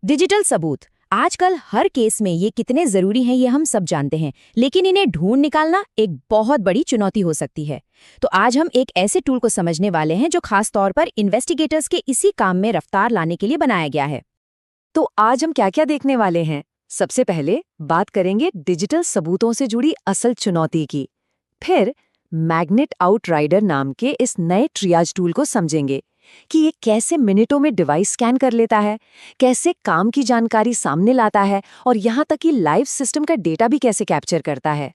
Digital सबूत आजकल हर case में ये कितने जरूरी हैं ये हम सब जानते हैं, लेकिन इन्हें ढूंढ निकालना एक बहुत बड़ी चुनौती हो सकती है। तो आज हम एक ऐसे टूल को समझने वाले हैं जो खास तौर पर इन्वेस्टिगेटर्स के इसी काम में रफ्तार लाने के लिए बनाया गया है। तो आज हम क्या क्या देखने वाले हैं? सबसे पहले बात करेंगे डिजिटल सबूतों से जुड़ी असल चुनौती की। फिर मैग्नेट आउटराइडर नाम के इस नए ट्रियाज टूल को समझेंगे कि ये कैसे मिनटों में डिवाइस स्कैन कर लेता है, कैसे काम की जानकारी सामने लाता है और यहाँ तक कि लाइव सिस्टम का डेटा भी कैसे कैप्चर करता है।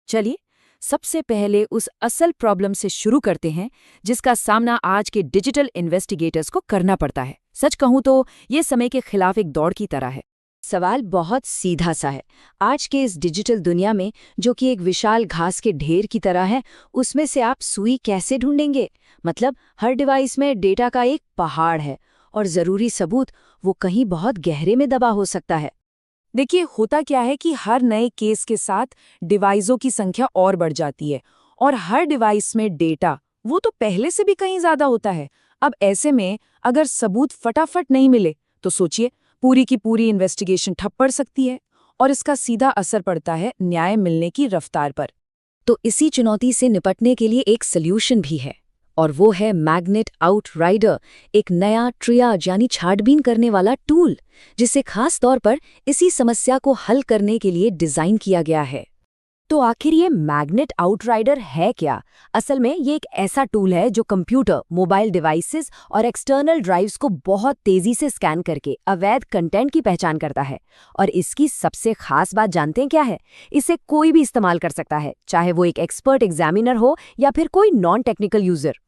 चलिए सबसे पहले उस असल प्रॉब्लम से शुरू करते हैं जिसका सामना आज के डिजिटल इन्वेस्टिगेटर्स को करना पड़ता है। सच कहूं तो ये समय के खिलाफ एक दौड़ की तरह है। सवाल बहुत सीधा सा है। आज के इस डिजिटल दुनिया में, जो कि एक विशाल घास के ढेर की तरह है, उसमें से आप सुई कैसे ढूंढेंगे? मतलब हर डिवाइस में डेटा का एक पहाड़ है और जरूरी सबूत वो कहीं बहुत गहरे में दबा हो सकता है। देखिए, होता क्या है कि हर नए केस के साथ डिवाइसों की संख्या और बढ़ जाती है और हर डिवाइस में डेटा वो तो पहले से भी कहीं ज्यादा होता है। अब ऐसे में अगर सबूत फटाफट नहीं मिले तो सोचिए, पूरी की पूरी इन्वेस्टिगेशन ठप पड़ सकती है और इसका सीधा असर पड़ता है न्याय मिलने की रफ्तार पर। तो इसी चुनौती से निपटने के लिए एक सल्यूशन भी है, और वो है मैग्नेट आउटराइडर, एक नया ट्रियाज यानी छांटबीन करने वाला टूल जिसे खास तौर पर इसी समस्या को हल करने के लिए डिजाइन किया गया है। तो आखिर ये मैग्नेट आउटराइडर है क्या? असल में ये एक ऐसा टूल है जो कंप्यूटर, मोबाइल डिवाइसेस और एक्सटर्नल ड्राइव्स को बहुत तेजी से स्कैन करके अवैध कंटेंट की पहचान करता है। और इसकी सबसे खास बात जानते हैं क्या है? इसे कोई भी इस्तेमाल कर सकता है, चाहे वो एक एक्सपर्ट एग्जामिनर हो या फिर कोई नॉन टेक्निकल यूजर।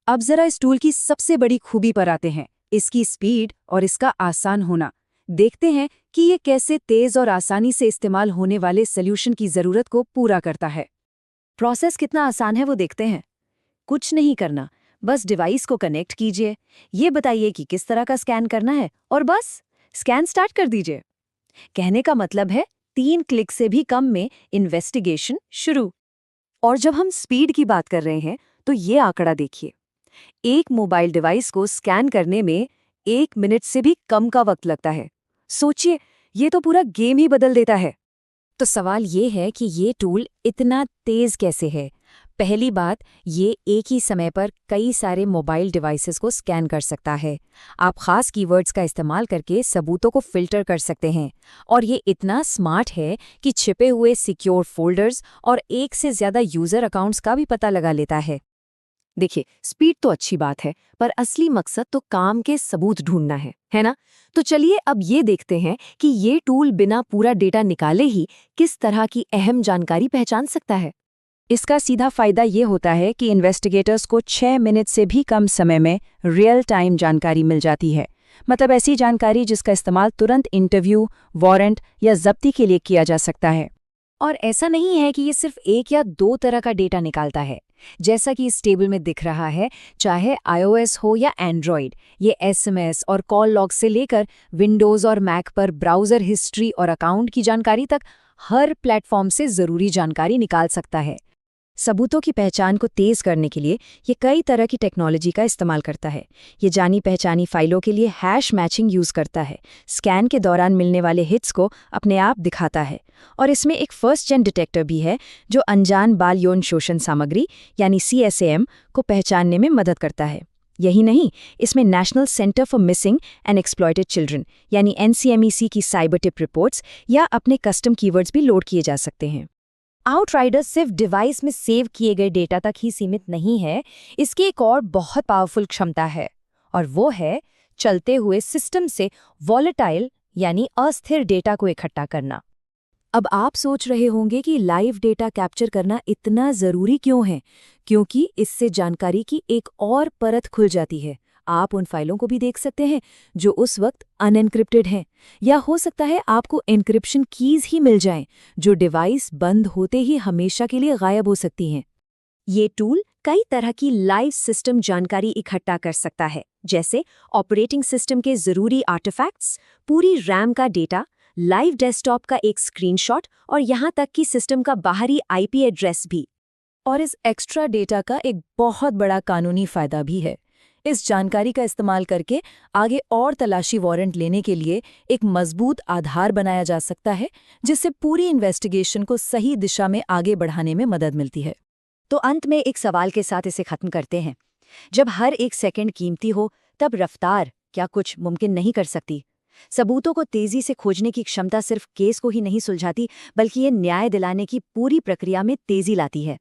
अब जरा इस टूल की सबसे बड़ी खूबी पर आते हैं, इसकी स्पीड और इसका आसान होना। देखते हैं कि ये कैसे तेज और आसानी से इस्तेमाल होने वाले सॉल्यूशन की जरूरत को पूरा करता है। प्रोसेस कितना आसान है वो देखते हैं। कुछ नहीं करना, बस डिवाइस को कनेक्ट कीजिए, ये बताइए कि किस तरह का स्कैन करना है और बस स्कैन स्टार्ट कर दीजिए। कहने का मतलब है 3 क्लिक से भी कम में इन्वेस्टिगेशन शुरू। और जब हम स्पीड की बात कर रहे हैं तो ये आंकड़ा देखिए, एक मोबाइल डिवाइस को स्कैन करने में 1 मिनट से भी कम का वक्त लगता है। सोचिए, ये तो पूरा गेम ही बदल देता है। तो सवाल ये है कि ये टूल इतना तेज कैसे है? पहली बात, ये एक ही समय पर कई सारे मोबाइल डिवाइसेस को स्कैन कर सकता है। आप खास कीवर्ड्स का इस्तेमाल करके सबूतों को फिल्टर कर सकते हैं। और ये इतना स्मार्ट है कि छिपे हुए सिक्योर फोल्डर्स और एक से ज़्यादा यूज़र अकाउंट्स का भी पता लगा लेता है। देखिए, स्पीड तो अच्छी बात है, पर असली मकसद तो काम के सबूत ढूंढना है ना? तो चलिए अब ये देखते हैं कि ये टूल बिना पूरा डेटा निकाले ही किस तरह की अहम जानकारी पहचान सकता है। इसका सीधा फायदा ये होता है कि इन्वेस्टिगेटर्स को 6 मिनट से भी कम समय में रियल टाइम जानकारी मिल जाती है। मतलब ऐसी जानकारी जिसका इस्तेमाल तुरंत इंटरव्यू, वारंट या जब्ती के लिए किया जा सकता है। और ऐसा नहीं है कि ये सिर्फ 1 या 2 तरह का डेटा निकालता है। जैसा कि इस टेबल में दिख रहा है, चाहे iOS हो या एंड्रॉयड, ये SMS और कॉल लॉग से लेकर विंडोज़ और मैक पर ब्राउज़र हिस्ट्री और अकाउंट की जानकारी तक हर प्लेटफॉर्म से ज़रूरी जानकारी निकाल सकता है। सबूतों की पहचान को तेज करने के लिए ये कई तरह की टेक्नोलॉजी का इस्तेमाल करता है। ये जानी पहचानी फाइलों के लिए हैश मैचिंग यूज़ करता है, स्कैन के दौरान मिलने वाले हिट्स को अपने आप दिखाता है। और इसमें एक फर्स्ट जेन डिटेक्टर भी है जो अनजान बाल यौन शोषण सामग्री यानी CSAM को पहचानने में मदद करता है। यही नहीं, इसमें national centre for missing and exploited children यानी NCMEC की साइबर टिप रिपोर्ट्स या अपने कस्टम कीवर्ड्स भी लोड किए जा सकते हैं। आउटराइडर सिर्फ डिवाइस में सेव किए गए डेटा तक ही सीमित नहीं है, इसकी एक और बहुत पावरफुल क्षमता है, और वो है चलते हुए सिस्टम से वॉलेटाइल यानी अस्थिर डेटा को इकट्ठा करना। अब आप सोच रहे होंगे कि लाइव डेटा कैप्चर करना इतना ज़रूरी क्यों है? क्योंकि इससे जानकारी की एक और परत खुल जाती है। आप उन फाइलों को भी देख सकते हैं जो उस वक्त अनएन्क्रिप्टेड हैं, या हो सकता है आपको एन्क्रिप्शन कीज ही मिल जाएं जो डिवाइस बंद होते ही हमेशा के लिए गायब हो सकती हैं। ये टूल कई तरह की लाइव सिस्टम जानकारी इकट्ठा कर सकता है, जैसे ऑपरेटिंग सिस्टम के ज़रूरी आर्टिफैक्ट्स, पूरी रैम का डेटा, लाइव डेस्कटॉप का एक स्क्रीनशॉट और यहाँ तक कि सिस्टम का बाहरी IP एड्रेस भी। और इस एक्स्ट्रा डेटा का एक बहुत बड़ा कानूनी फायदा भी है। इस जानकारी का इस्तेमाल करके आगे और तलाशी वारंट लेने के लिए एक मजबूत आधार बनाया जा सकता है, जिससे पूरी इन्वेस्टिगेशन को सही दिशा में आगे बढ़ाने में मदद मिलती है। तो अंत में एक सवाल के साथ इसे खत्म करते हैं। जब हर एक सेकंड कीमती हो, तब रफ्तार क्या कुछ मुमकिन नहीं कर सकती? सबूतों को तेजी से खोजने की क्षमता सिर्फ केस को ही नहीं सुलझाती, बल्कि ये न्याय दिलाने की पूरी प्रक्रिया में तेजी लाती है।